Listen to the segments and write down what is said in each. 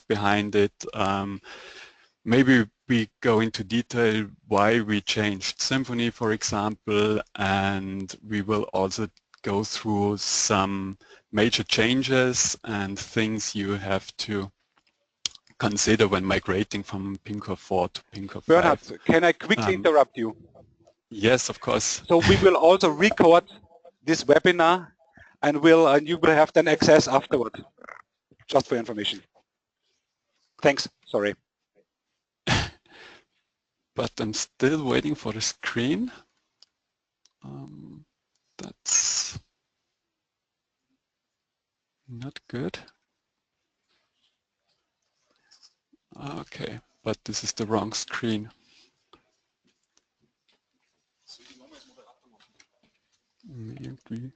behind it. Maybe we go into detail why we changed Symfony, for example, and we will also go through some major changes and things you have to consider when migrating from Pimcore 4 to Pimcore 5. Bernhard, can I quickly interrupt you? Yes, of course. So we will also record this webinar, and you will have then access afterward, just for information. Thanks. Sorry. But I'm still waiting for the screen. That's not good. Okay, but this is the wrong screen. Maybe.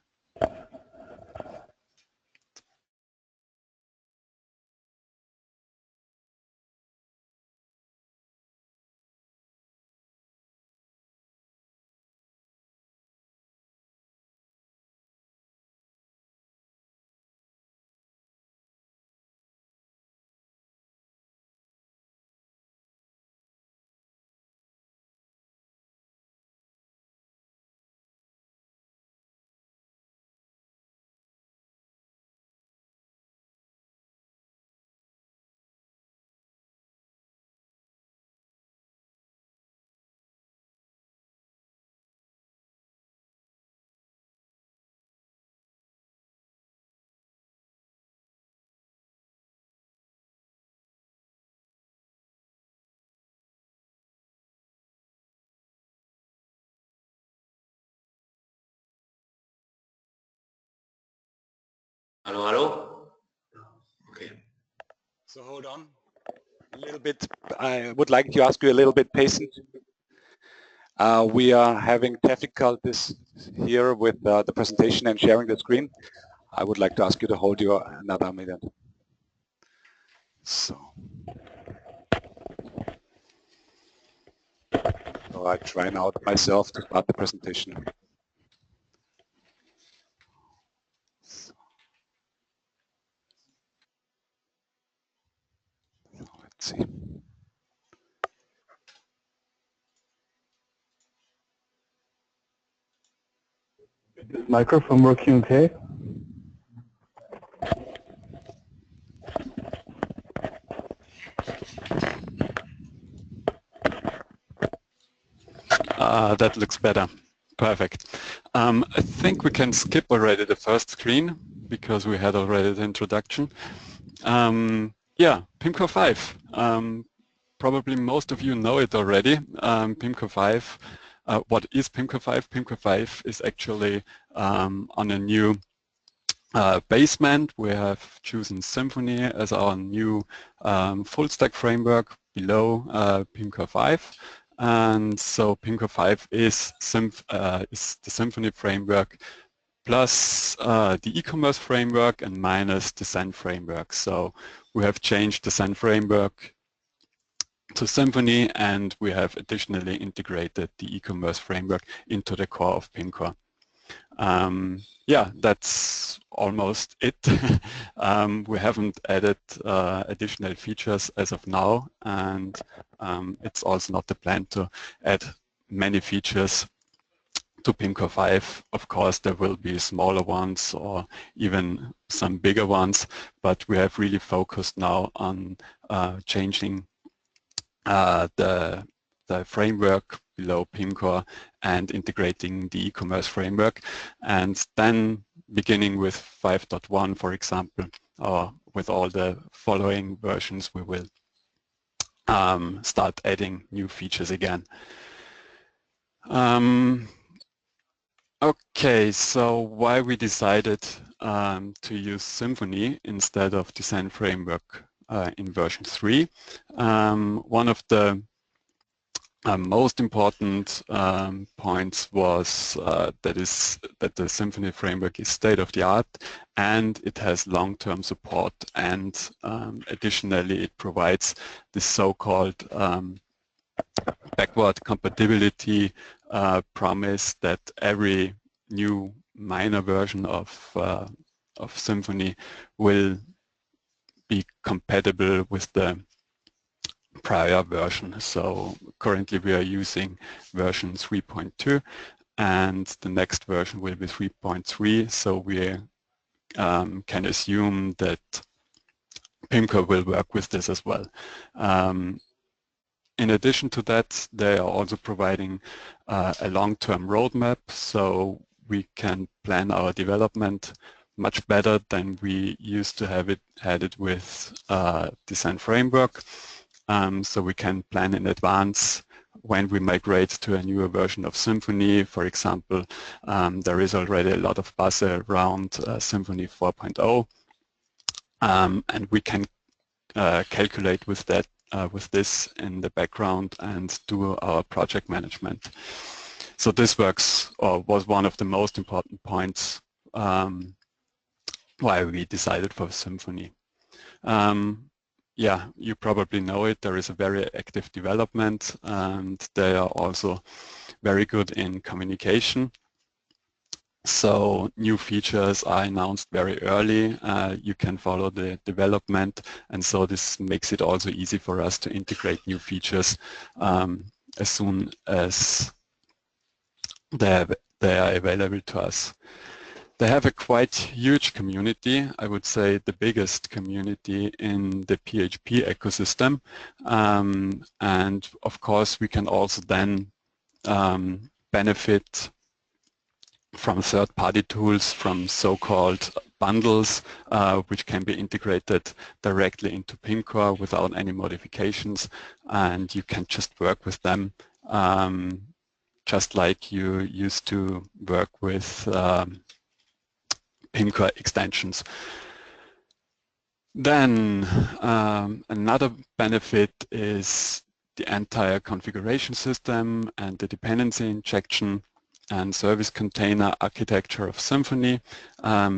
Hello, hello? Okay. So hold on a little bit. I would like to ask you a little bit patience. We are having difficulties here with the presentation and sharing the screen. I would like to ask you to hold your another minute. So I try now myself to start the presentation. Let's see. Is microphone working okay? That looks better. Perfect. I think we can skip already the first screen because we had already the introduction. Yeah, Pimcore 5. Probably most of you know it already. Pimcore 5. What is Pimcore 5? Pimcore 5 is actually on a new basement. We have chosen Symfony as our new full stack framework below Pimcore 5. And so Pimcore 5 is the Symfony framework plus the e-commerce framework and minus the Zen framework. So we have changed the Zen framework to Symfony, and we have additionally integrated the e-commerce framework into the core of Pimcore. Yeah, that's almost it. We haven't added additional features as of now, and it's also not the plan to add many features to Pimcore 5. Of course, there will be smaller ones or even some bigger ones, but we have really focused now on changing the framework below Pimcore and integrating the e-commerce framework, and then beginning with 5.1, for example, or with all the following versions, we will start adding new features again. Okay, so why we decided to use Symfony instead of Design Framework in version 3. One of the most important points was that the Symfony framework is state-of-the-art and it has long-term support, and additionally it provides this so-called backward compatibility promise that every new minor version of Symfony will be compatible with the prior version. So currently we are using version 3.2 and the next version will be 3.3, so we can assume that Pimcore will work with this as well. In addition to that, they are also providing a long-term roadmap, so we can plan our development much better than we used to have had it with design framework. So we can plan in advance when we migrate to a newer version of Symfony. For example, there is already a lot of buzz around Symfony 4.0, and we can calculate with that with this in the background and do our project management. So this works, or was one of the most important points why we decided for Symfony. Yeah, you probably know it. There is a very active development and they are also very good in communication. So new features are announced very early. You can follow the development, and so this makes it also easy for us to integrate new features as soon as they are available to us. They have a quite huge community, I would say the biggest community in the PHP ecosystem, and of course we can also then benefit from third-party tools, from so-called bundles, which can be integrated directly into Pimcore without any modifications, and you can just work with them just like you used to work with Pimcore extensions. Then another benefit is the entire configuration system and the dependency injection and service container architecture of Symfony.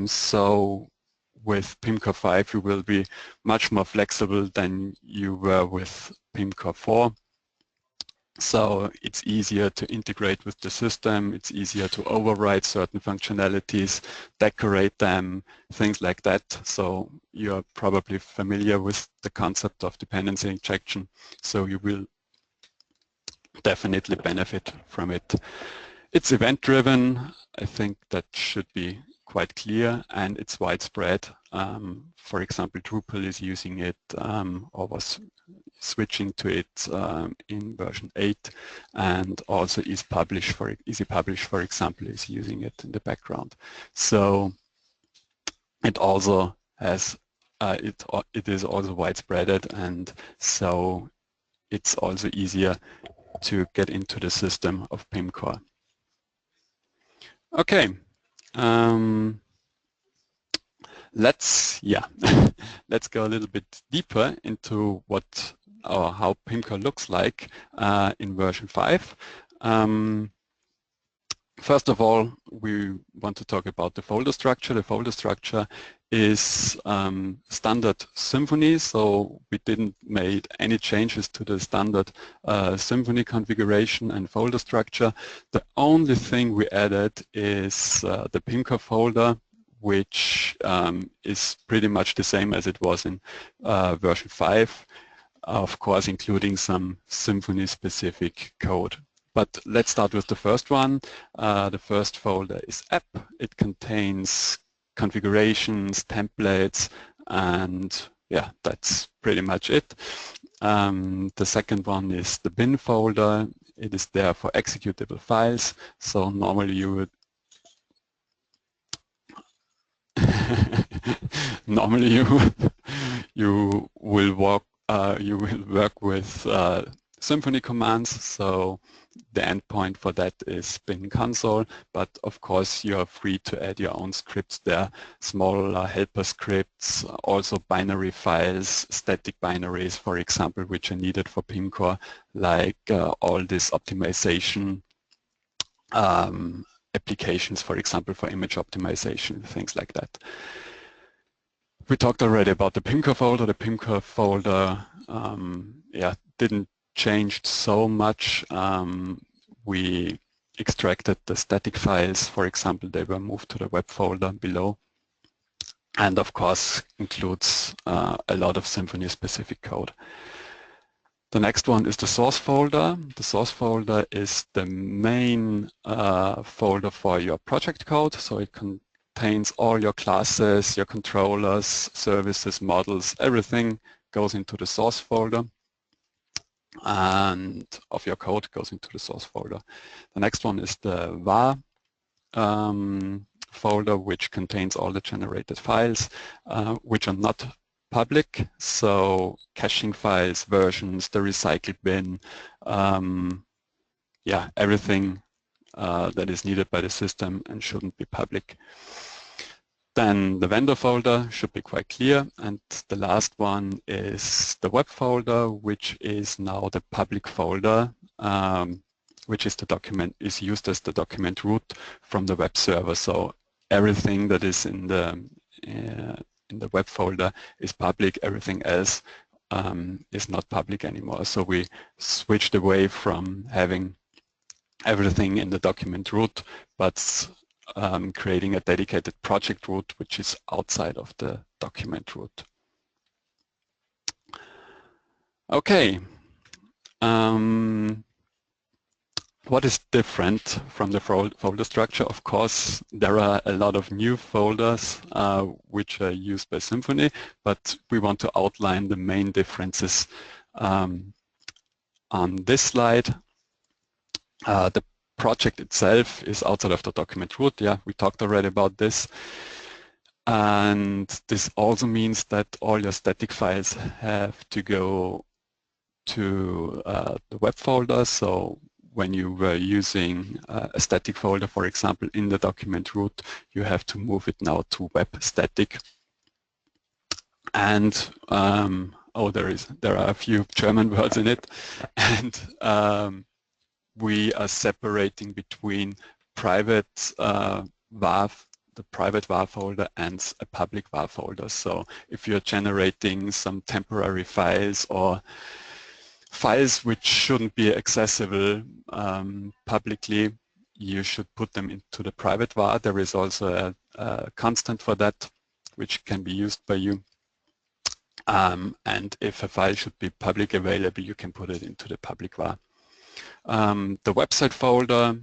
So with Pimcore 5 you will be much more flexible than you were with Pimcore 4. So it's easier to integrate with the system, it's easier to override certain functionalities, decorate them, things like that. So you're probably familiar with the concept of dependency injection, so you will definitely benefit from it. It's event-driven, I think that should be quite clear, and it's widespread. For example, Drupal is using it or was switching to it in version 8, and also Easy Publish, for example, is using it in the background. So it also has it is also widespread, and so it's also easier to get into the system of Pimcore. Okay. Let's go a little bit deeper into what or how Pimcore looks like in version 5. First of all, we want to talk about the folder structure. The folder structure is standard Symfony, so we didn't make any changes to the standard Symfony configuration and folder structure. The only thing we added is the Pimcore folder, which is pretty much the same as it was in version 5, of course including some Symfony-specific code. But let's start with the first one. The first folder is app. It contains configurations, templates, and yeah, that's pretty much it. The second one is the bin folder. It is there for executable files. So normally you would normally you will work with Symfony commands, so the endpoint for that is bin console, but of course you are free to add your own scripts there, small helper scripts, also binary files, static binaries, for example, which are needed for Pimcore, like all this optimization applications, for example, for image optimization, things like that. We talked already about the Pimcore folder. The Pimcore folder didn't change so much. We extracted the static files, for example, they were moved to the web folder below. and of course includes a lot of Symfony specific code. The next one is the source folder. The source folder is the main folder for your project code, so it contains all your classes, your controllers, services, models, everything goes into the source folder, and of your code goes into the source folder. The next one is the var folder, which contains all the generated files, which are not public, so caching files, versions, the recycle bin, yeah, everything that is needed by the system and shouldn't be public. Then the vendor folder should be quite clear, and the last one is the web folder, which is now the public folder, which is is used as the document root from the web server. So everything that is in the web folder is public, everything else is not public anymore. So we switched away from having everything in the document root, but creating a dedicated project root which is outside of the document root. Okay. What is different from the folder structure? Of course, there are a lot of new folders which are used by Symfony, but we want to outline the main differences on this slide. The project itself is outside of the document root. Yeah, we talked already about this. And this also means that all your static files have to go to the web folder. So when you were using a static folder, for example, in the document root, you have to move it now to web static. And oh, there are a few German words in it, and we are separating between private var, the private var folder, and a public var folder. So if you're generating some temporary files or files which shouldn't be accessible publicly, you should put them into the private var. There is also a constant for that, which can be used by you. And if a file should be public available, you can put it into the public var. The website folder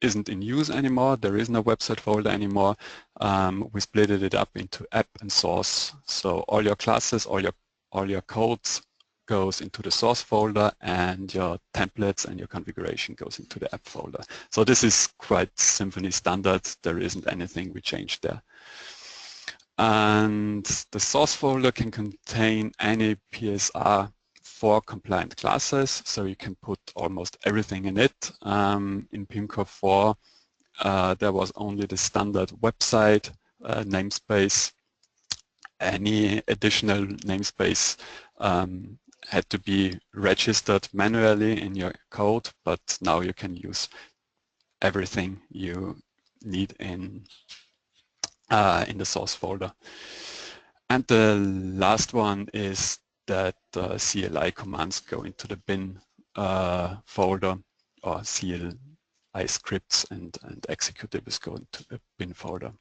isn't in use anymore. There is no website folder anymore. We split it up into app and source. So all your classes, all your codes goes into the source folder, and your templates and your configuration goes into the app folder. So this is quite Symfony standard. There isn't anything we changed there. And the source folder can contain any PSR for compliant classes, so you can put almost everything in it. In Pimcore 4, there was only the standard website namespace. Any additional namespace had to be registered manually in your code, but now you can use everything you need in the source folder. And the last one is that CLI commands go into the bin folder, or CLI scripts and executables go into the bin folder.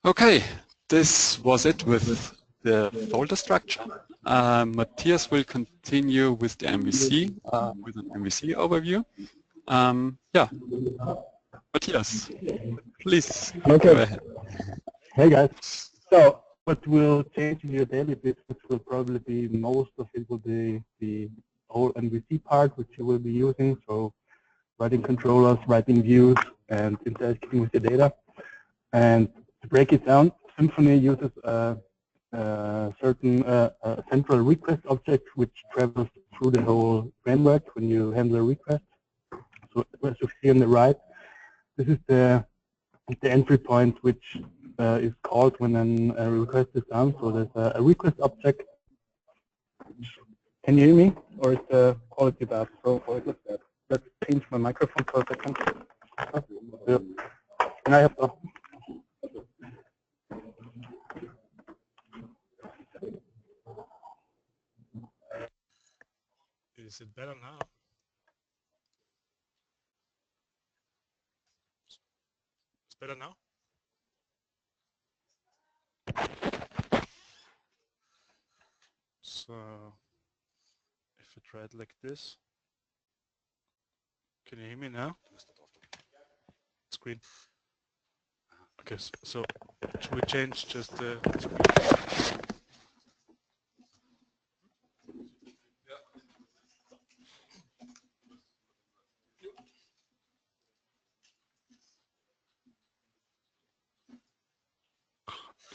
Okay, this was it with the folder structure. Matthias will continue with the MVC, with an MVC overview. Yeah, Matthias, please go ahead. Hey guys. So what will change in your daily business will probably be, most of it will be the whole MVC part, which you will be using. So writing controllers, writing views, and interacting with the data. And to break it down, Symfony uses a certain central request object which travels through the whole framework when you handle a request. So as you see on the right, this is the entry point which is called when a request is done. So there's a request object. Can you hear me, or is the quality bad? So let's change my microphone for a second. And I have to. Is it better now? It's better now? So if I try it like this, can you hear me now? Screen. Okay, so should we change just the screen?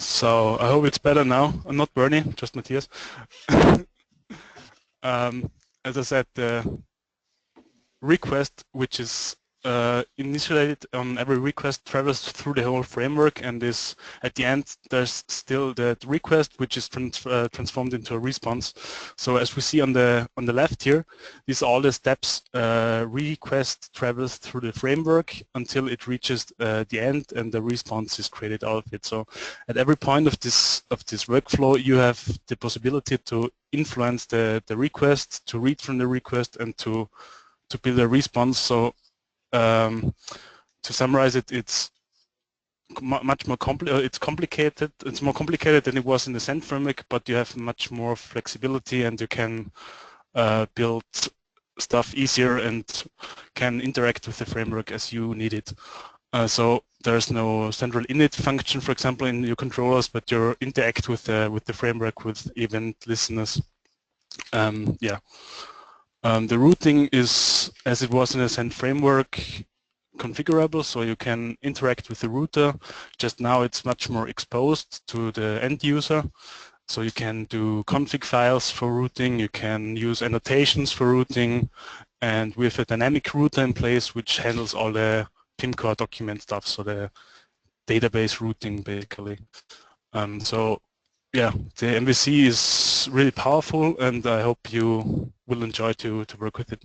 So I hope it's better now. I'm not Bernie, just Matthias. As I said, the request, which is initiated on every request, travels through the whole framework, and is at the end there's still the request, which is transformed into a response. So as we see on the left here, these are all the steps. Request travels through the framework until it reaches the end, and the response is created out of it. So at every point of this workflow, you have the possibility to influence the request, to read from the request, and to build a response. So to summarize it, it's much more complicated. It's more complicated than it was in the Send framework, but you have much more flexibility, and you can build stuff easier and can interact with the framework as you need it. So there's no central init function, for example, in your controllers, but you interact with the framework with event listeners. Yeah. The routing is, as it was in the Send framework, configurable, so you can interact with the router. Just now it's much more exposed to the end user. So you can do config files for routing, you can use annotations for routing, and with a dynamic router in place which handles all the Pimcore document stuff, so the database routing basically. So yeah, the MVC is really powerful, and I hope you will enjoy to work with it.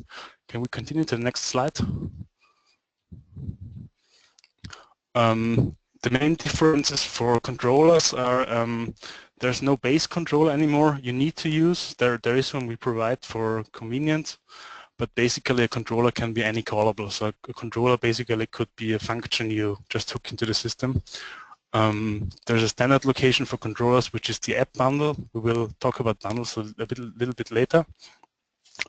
Can we continue to the next slide? The main differences for controllers are there's no base controller anymore you need to use. There is one we provide for convenience, but basically a controller can be any callable. So a controller basically could be a function you just hook into the system. There's a standard location for controllers, which is the app bundle. We will talk about bundles a little bit later.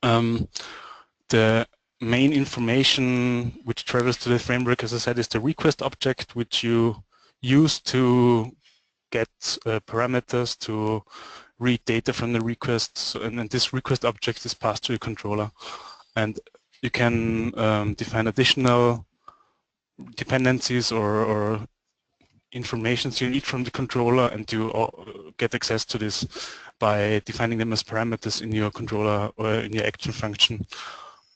The main information which travels to the framework, as I said, is the request object, which you use to get parameters to read data from the requests, and this request object is passed to your controller. And you can define additional dependencies or informations you need from the controller, and you get access to this by defining them as parameters in your controller or in your action function.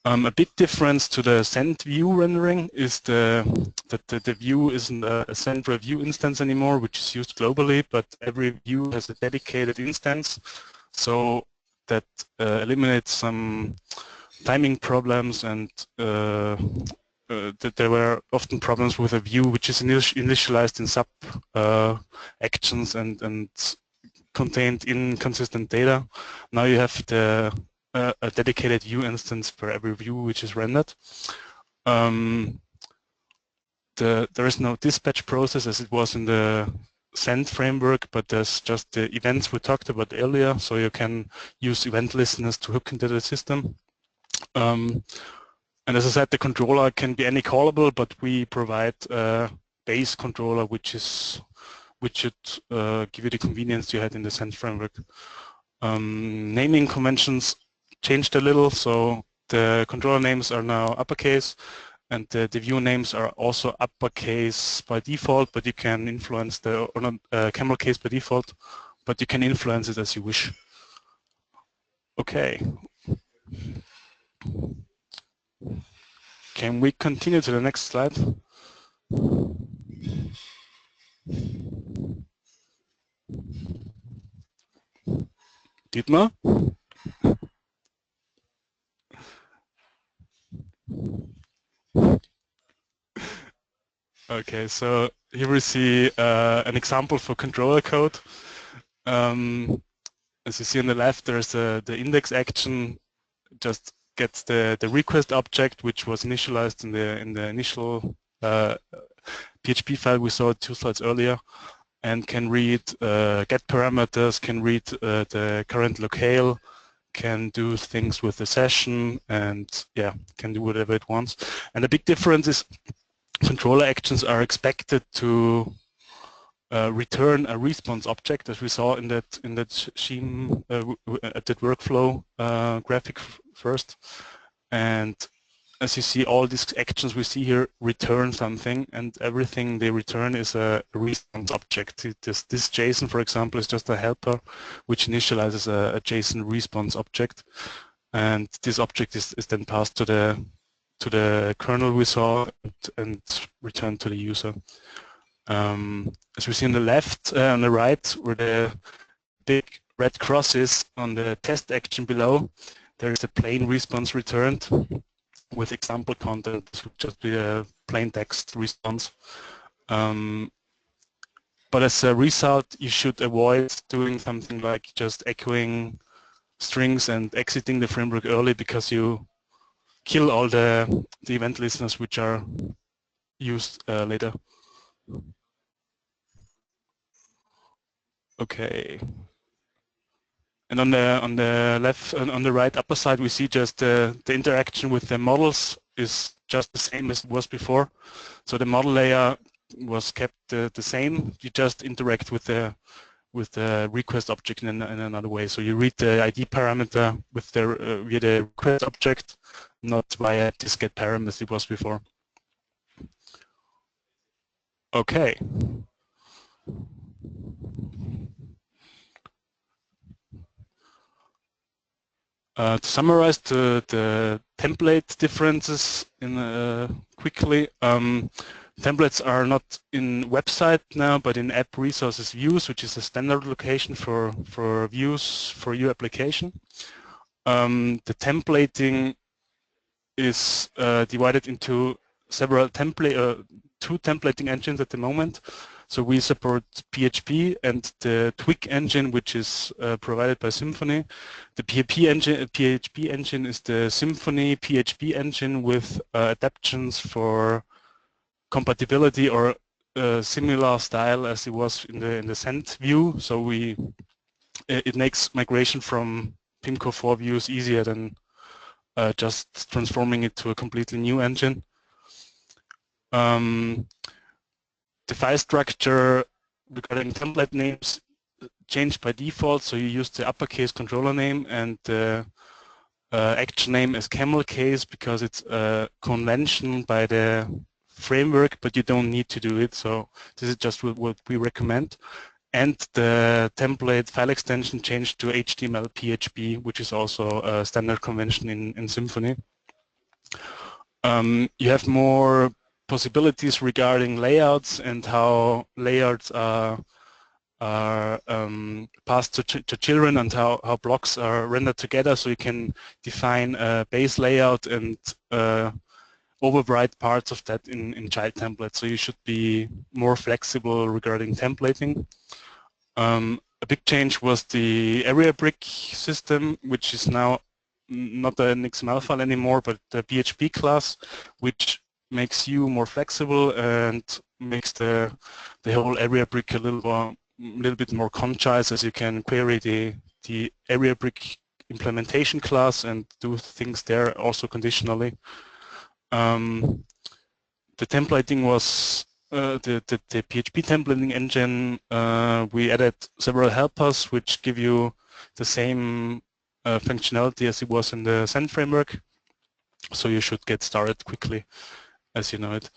A big difference to the Send view rendering is that the view isn't a central view instance anymore, which is used globally, but every view has a dedicated instance. So that eliminates some timing problems, and that there were often problems with a view which is initialized in sub actions and contained inconsistent data. Now you have a dedicated view instance for every view which is rendered. There is no dispatch process as it was in the Send framework, but there's just the events we talked about earlier, so you can use event listeners to hook into the system. And as I said, the controller can be any callable, but we provide a base controller which should give you the convenience you had in the Send framework. Naming conventions changed a little, so the controller names are now uppercase, and the view names are also uppercase by default, but you can influence or not camel case by default, but you can influence it as you wish. Okay. Can we continue to the next slide? Dietmar? Okay, so here we see an example for controller code. As you see on the left, there's the index action, just gets the request object, which was initialized in the initial PHP file we saw 2 slides earlier, and can read get parameters, can read the current locale, can do things with the session, and yeah, can do whatever it wants. And the big difference is controller actions are expected to return a response object, as we saw in that scheme at that workflow graphic first. And as you see, all these actions we see here return something, and everything they return is a response object. This JSON, for example, is just a helper which initializes a JSON response object, and this object is then passed to the kernel we saw and returned to the user. As we see on the left, on the right, where the big red cross is on the test action below, there is a plain response returned with example content, to just be a plain text response. But as a result, you should avoid doing something like just echoing strings and exiting the framework early, because you kill all the event listeners which are used later. Okay. And on the left, on the right upper side, we see just the interaction with the models is just the same as it was before. So the model layer was kept the same. You just interact with the request object in another way. So you read the ID parameter with the via the request object, not via this get param as it was before. Okay. To summarize the template differences quickly, templates are not in website now, but in app resources views, which is a standard location for views for your application. The templating is divided into several two templating engines at the moment. So we support PHP and the Twig engine, which is provided by Symfony. The PHP engine is the Symfony PHP engine with adaptations for compatibility or similar style as it was in the send view. So it makes migration from Pimcore 4 views easier than just transforming it to a completely new engine. The file structure regarding template names changed by default, so you use the uppercase controller name and the action name as camel case, because it's a convention by the framework, but you don't need to do it. So this is just what we recommend. And the template file extension changed to HTML PHP, which is also a standard convention in Symfony. You have more possibilities regarding layouts and how layouts are passed to children, and how blocks are rendered together. So you can define a base layout and override parts of that in child templates. So you should be more flexible regarding templating. A big change was the area brick system, which is now not an XML file anymore, but the PHP class, which makes you more flexible and makes the whole area brick a little bit more concise, as you can query the area brick implementation class and do things there also conditionally. The templating was the PHP templating engine. We added several helpers which give you the same functionality as it was in the Send framework, so you should get started quickly as you know it.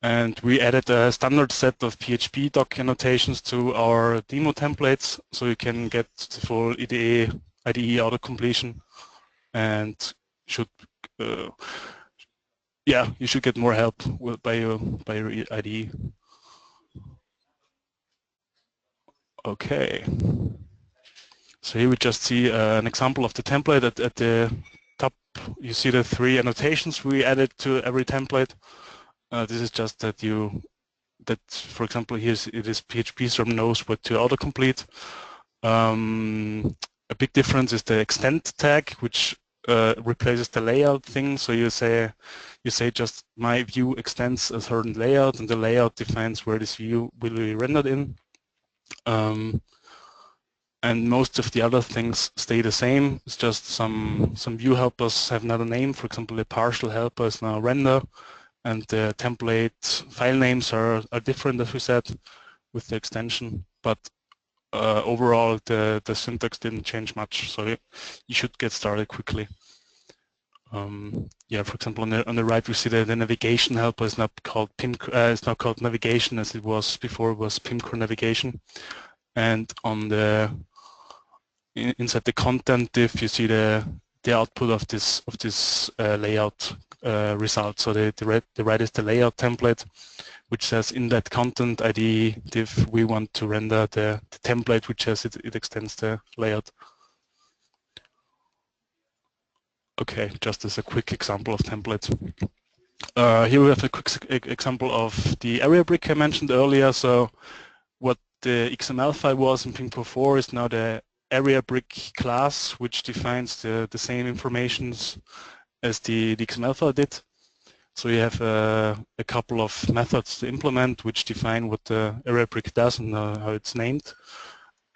And we added a standard set of PHP doc annotations to our demo templates, so you can get the full IDE auto-completion, and should you should get more help by your IDE. Okay. So here we just see an example of the template. At the top, you see the 3 annotations we added to every template. This is just that for example, it is PHP, so knows what to autocomplete. A big difference is the extend tag, which replaces the layout thing. So you say just my view extends a certain layout, and the layout defines where this view will be rendered in. And most of the other things stay the same. It's just some view helpers have another name. For example, the partial helper is now render, and the template file names are different, as we said, with the extension. But overall, the syntax didn't change much, so you should get started quickly. Yeah, for example, on the right we see the navigation helper is not called Pimcore. It's not called navigation as it was before. It was Pimcore navigation. And on the inside the content div, you see the output of this layout result. So the right is the layout template, which says in that content ID div we want to render the template, which says it extends the layout. Okay, just as a quick example of templates. Here we have a quick example of the area brick I mentioned earlier. So what the XML file was in Pimcore 4 is now the area brick class, which defines the same informations as the XML file did. So you have a couple of methods to implement which define what the area brick does and how it's named.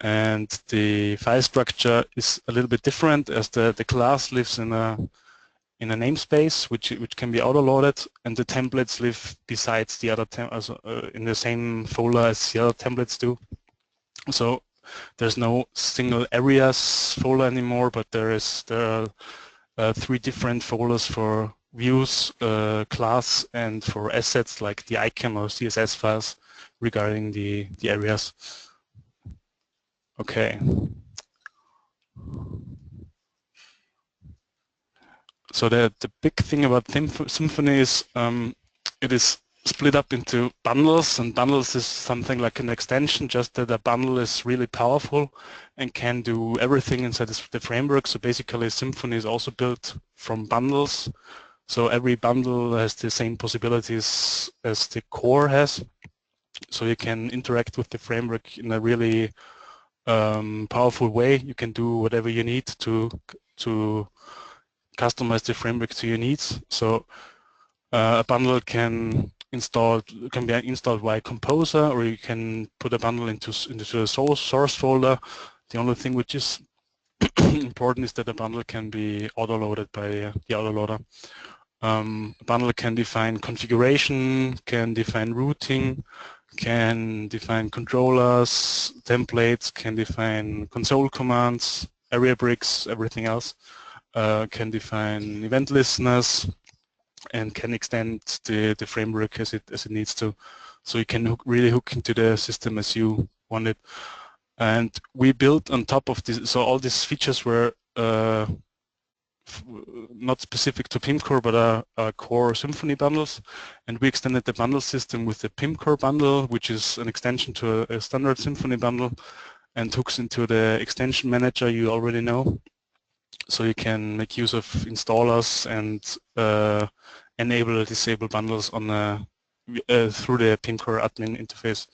And the file structure is a little bit different, as the class lives in a namespace which can be auto-loaded, and the templates live besides the other in the same folder as the other templates do. So there's no single areas folder anymore, but there are 3 different folders for views, class, and for assets like the icon or CSS files regarding the areas. Okay. So the big thing about Symfony is it is split up into bundles, and bundles is something like an extension, just that a bundle is really powerful and can do everything inside the framework. So basically Symfony is also built from bundles. So every bundle has the same possibilities as the core has. So you can interact with the framework in a really powerful way. You can do whatever you need to customize the framework to your needs. So a bundle can be installed via Composer, or you can put a bundle into the source folder. The only thing which is important is that a bundle can be auto-loaded by the autoloader. A bundle can define configuration, can define routing, can define controllers, templates, can define console commands, area bricks, everything else. Can define event listeners, and can extend the framework as it needs to. So you can really hook into the system as you want it. And we built on top of this, so all these features were not specific to Pimcore, but are core Symfony bundles. And we extended the bundle system with the Pimcore bundle, which is an extension to a standard Symfony bundle, and hooks into the extension manager you already know. So you can make use of installers and enable or disable bundles on through the Pimcore admin interface.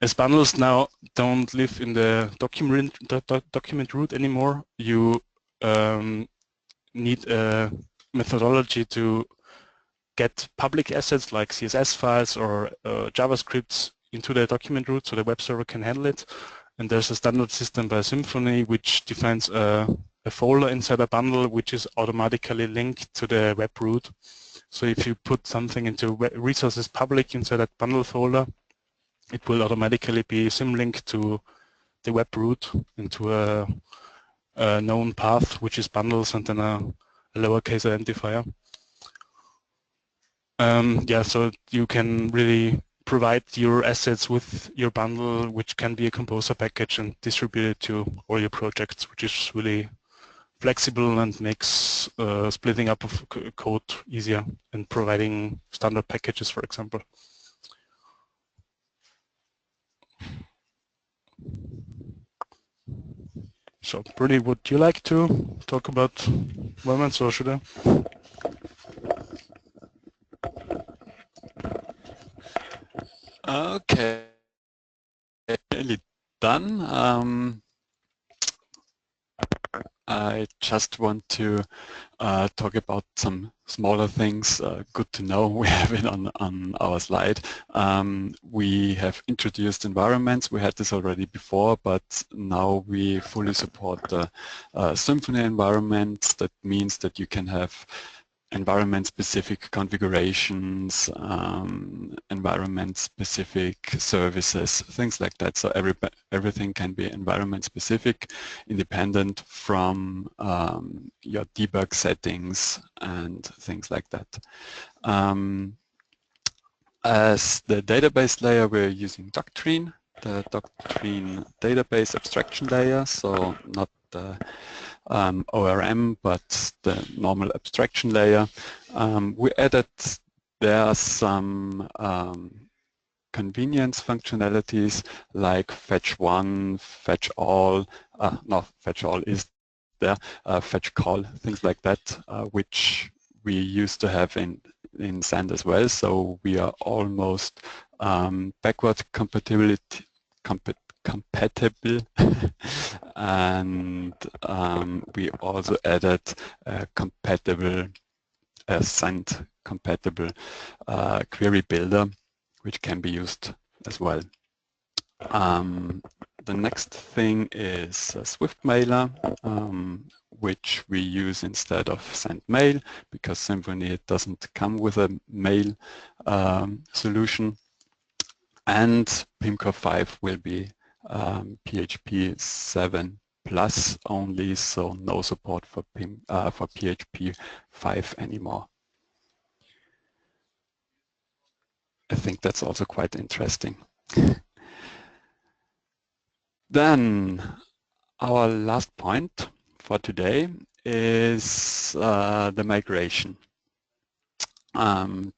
As bundles now don't live in the document root anymore, you need a methodology to get public assets like CSS files or JavaScripts into the document root so the web server can handle it. And there's a standard system by Symfony which defines a folder inside a bundle which is automatically linked to the web root. So if you put something into resources public inside that bundle folder, it will automatically be symlinked to the web root into a known path, which is bundles, and then a lowercase identifier. Yeah, so you can really provide your assets with your bundle, which can be a Composer package, and distribute it to all your projects, which is really flexible and makes splitting up of code easier and providing standard packages, for example. So, Bruni, would you like to talk about moments, or should I? Okay, nearly done. I just want to talk about some smaller things, good to know. We have it on our slide. We have introduced environments. We had this already before, but now we fully support the Symfony environments. That means that you can have environment-specific configurations, environment-specific services, things like that. So everything can be environment-specific, independent from your debug settings and things like that. As the database layer, we're using Doctrine, the Doctrine database abstraction layer, so not the ORM, but the normal abstraction layer. We added there some convenience functionalities like fetch one, fetch all, no, fetch all is there, fetch call, things like that, which we used to have in Sand as well. So we are almost backward compatible and we also added compatible Sand compatible query builder, which can be used as well. The next thing is a Swift mailer, which we use instead of send mail, because Symfony doesn't come with a mail solution. And Pimcore 5 will be PHP 7 plus only, so no support for PHP 5 anymore. I think that's also quite interesting. Then our last point for today is the migration.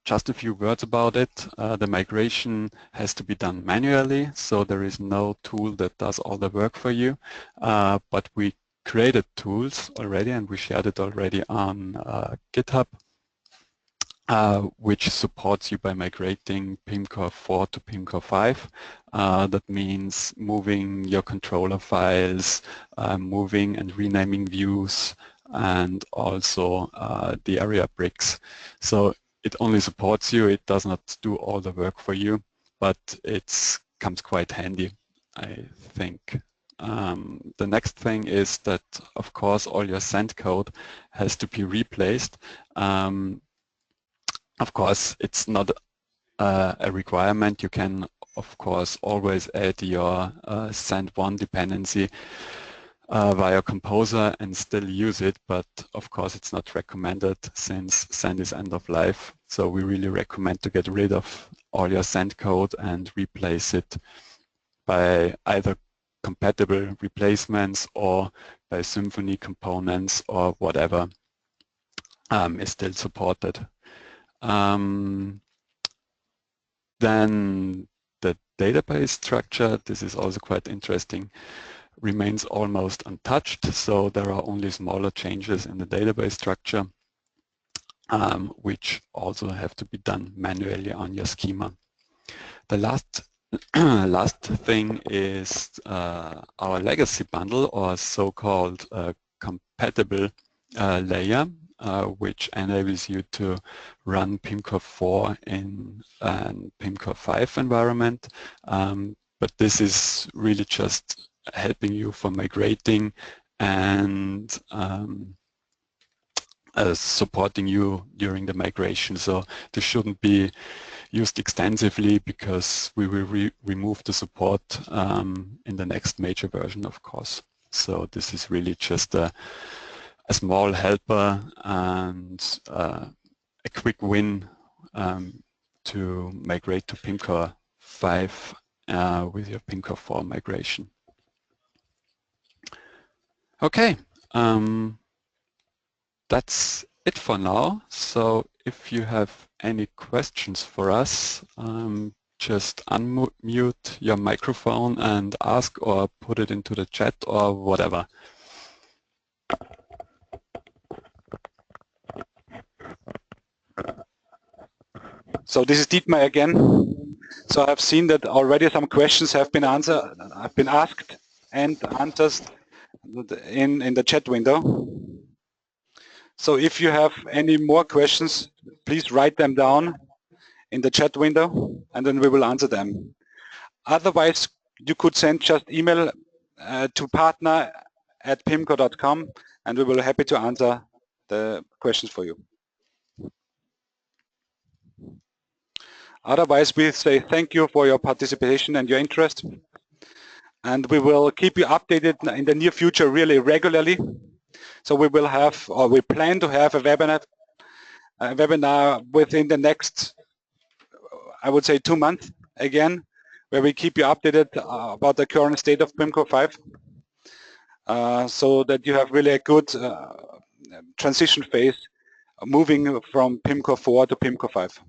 Just a few words about it. The migration has to be done manually, so there is no tool that does all the work for you. But we created tools already, and we shared it already on GitHub, which supports you by migrating Pimcore 4 to Pimcore 5. That means moving your controller files, moving and renaming views, and also the area bricks. So it only supports you, it does not do all the work for you, but it comes quite handy, I think. The next thing is that, of course, all your Sand code has to be replaced. Of course, it's not a requirement. You can, of course, always add your Sand1 dependency via Composer and still use it, but of course it's not recommended since Sand is end of life. So we really recommend to get rid of all your Sand code and replace it by either compatible replacements or by Symfony components or whatever is still supported. Then the database structure, this is also quite interesting, remains almost untouched, so there are only smaller changes in the database structure, which also have to be done manually on your schema. The last thing is our legacy bundle, or so-called compatible layer, which enables you to run Pimcore 4 in an Pimcore 5 environment. But this is really just helping you for migrating and supporting you during the migration. So this shouldn't be used extensively because we will remove the support in the next major version, of course. So this is really just a small helper and a quick win to migrate to Pimcore 5 with your Pimcore 4 migration. Okay, that's it for now. So if you have any questions for us, just unmute your microphone and ask, or put it into the chat or whatever. So this is Dietmar again. So I've seen that already some questions have been asked and answered in the chat window. So if you have any more questions, please write them down in the chat window and then we will answer them. Otherwise, you could send just email to partner@pimcore.com and we will be happy to answer the questions for you. Otherwise, we say thank you for your participation and your interest. And we will keep you updated in the near future really regularly. So we will have, or we plan to have a webinar within the next, I would say 2 months again, where we keep you updated about the current state of Pimcore 5. So that you have really a good transition phase moving from Pimcore 4 to Pimcore 5.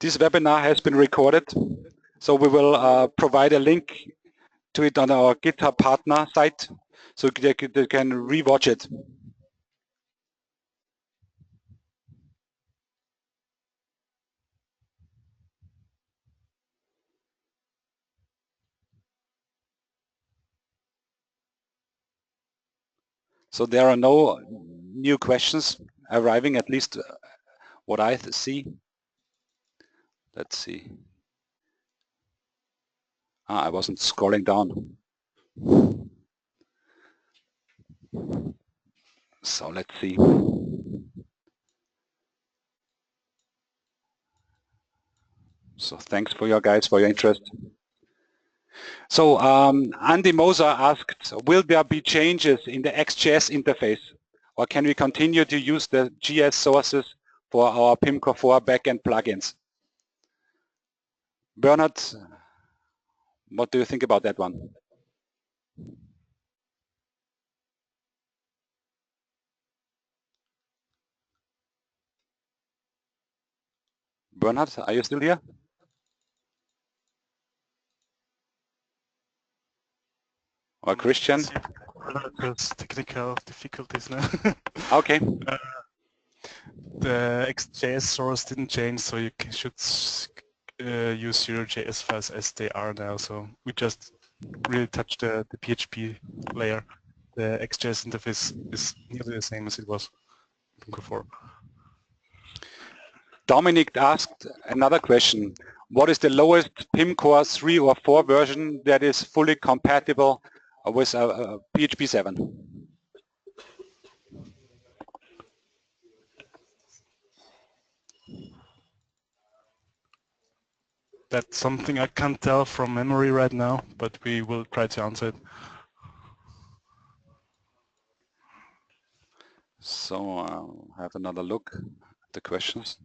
This webinar has been recorded, so we will provide a link to it on our GitHub partner site, so they can rewatch it. So there are no new questions arriving, at least what I see. Let's see. I wasn't scrolling down. So let's see. So thanks for your guys, for your interest. So Andy Moser asked, will there be changes in the XJS interface, or can we continue to use the GS sources for our Pimcore 4 backend plugins? Bernhard, what do you think about that one? Bernhard, are you still here? Or Christian? There's technical difficulties now. Okay. The XJS source didn't change, so you should use your JS files as they are now. So we just really touched the PHP layer. The XJS interface is nearly the same as it was before. Dominic asked another question. What is the lowest Pimcore 3 or 4 version that is fully compatible with PHP 7? That's something I can't tell from memory right now, but we will try to answer it. So I'll have another look at the questions.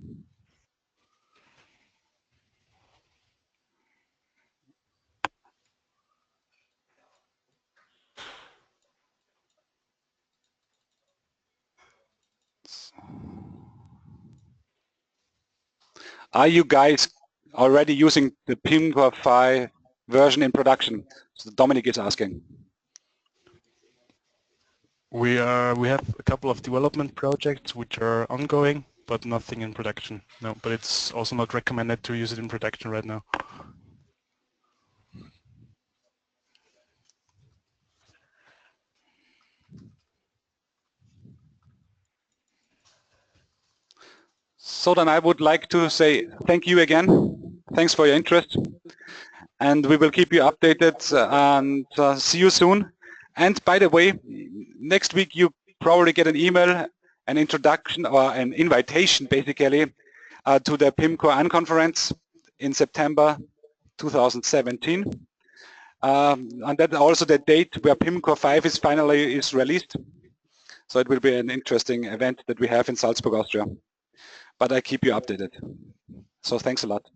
Are you guys already using the Pimcore 5 version in production? So Dominic is asking. We have a couple of development projects which are ongoing, but nothing in production. No, but it's also not recommended to use it in production right now. So then I would like to say thank you again. Thanks for your interest. And we will keep you updated and see you soon. And by the way, next week you probably get an email, an introduction or an invitation basically to the Pimcore Unconference in September 2017. And that's also the date where Pimcore 5 is finally released. So it will be an interesting event that we have in Salzburg, Austria. But I keep you updated. So thanks a lot.